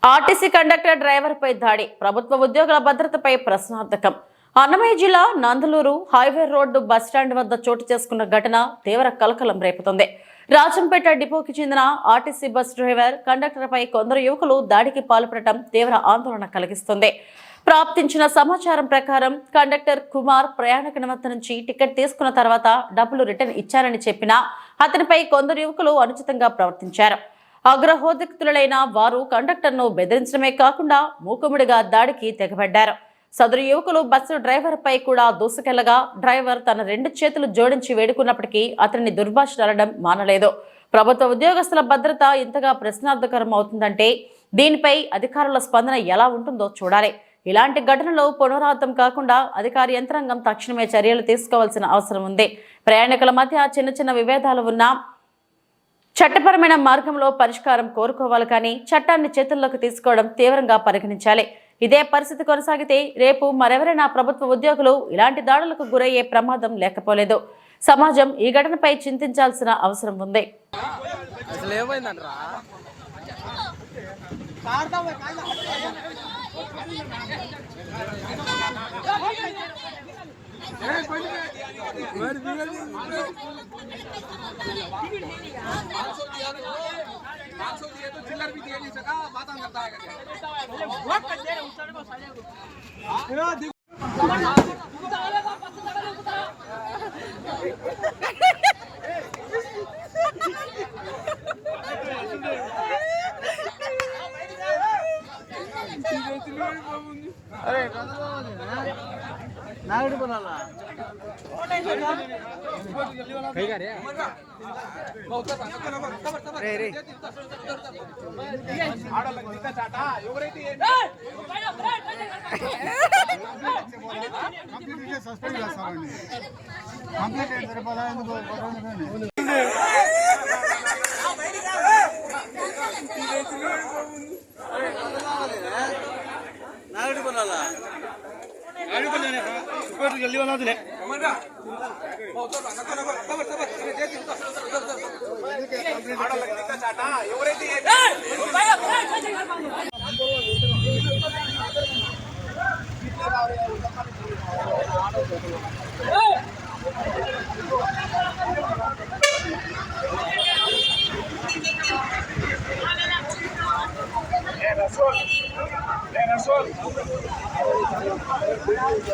RTC conductor driver పై దాడి, ప్రభుత్వ ఉద్యోగుల భద్రతపై ప్రశ్నార్థకం. అన్నమయ్య జిల్లా నందలూరు హైవే రోడ్డు బస్టాండ్ వద్ద చోటు చేసుకున్న ఘటన తీవ్ర కలకలం రేపుతోంది. రాజంపేట డిపోకి చెందిన ఆర్టీసీ బస్ డ్రైవర్ కండక్టర్ పై కొందరు యువకులు దాడికి పాల్పడటం తీవ్ర ఆందోళన కలిగిస్తుంది. ప్రాప్తించిన సమాచారం ప్రకారం కండక్టర్ కుమార్ ప్రయాణికుని వద్ద నుంచి టికెట్ తీసుకున్న తర్వాత డబ్బులు రిటర్న్ ఇచ్చారని చెప్పినా అతనిపై కొందరు యువకులు అనుచితంగా ప్రవర్తించారు. అగ్రహోదకులైన వారు కండక్టర్ను బెదిరించడమే కాకుండా మూకుముడిగా దాడికి తెగబడ్డారు. సదరు యువకులు బస్సు డ్రైవర్ పై కూడా దూసుకెళ్లగా డ్రైవర్ తన 2 చేతులు జోడించి వేడుకున్నప్పటికీ అతన్ని దుర్భాషలాడడం మానలేదు. ప్రభుత్వ ఉద్యోగస్తుల భద్రత ఇంతగా ప్రశ్నార్థకరం అవుతుందంటే దీనిపై అధికారుల స్పందన ఎలా ఉంటుందో చూడాలి. ఇలాంటి ఘటనలు పునరావృతం కాకుండా అధికార యంత్రాంగం తక్షణమే చర్యలు తీసుకోవాల్సిన అవసరం ఉంది. ప్రయాణికుల మధ్య చిన్న చిన్న విభేదాలు ఉన్నా చట్టపరమైన మార్గంలో పరిష్కారం కోరుకోవాలి కానీ చట్టాన్ని చేతుల్లోకి తీసుకోవడం తీవ్రంగా పరిగణించాలి. ఇదే పరిస్థితి కొనసాగితే రేపు మరెవరైనా ప్రభుత్వ ఉద్యోగులు ఇలాంటి దాడులకు గురయ్యే ప్రమాదం లేకపోలేదు. సమాజం ఈ ఘటనపై చింతించాల్సిన అవసరం ఉంది. चिल्लर भी दे नहीं सका बात करता है अरे नागड़ी बनाला कहीं का रे रे रे ఆడల కింద చాట ఎవరైతే కంప్లీట్ సస్పెండ్ చేస్తారండి. కంప్లీట్ అయితే సరిపోదా ఎందుకు నాగడి కొనాలా गाड़ी को लेने ऊपर जल्दी बना दे कमरा आड़ा लगने का चाटा ఎవరైతే ఏ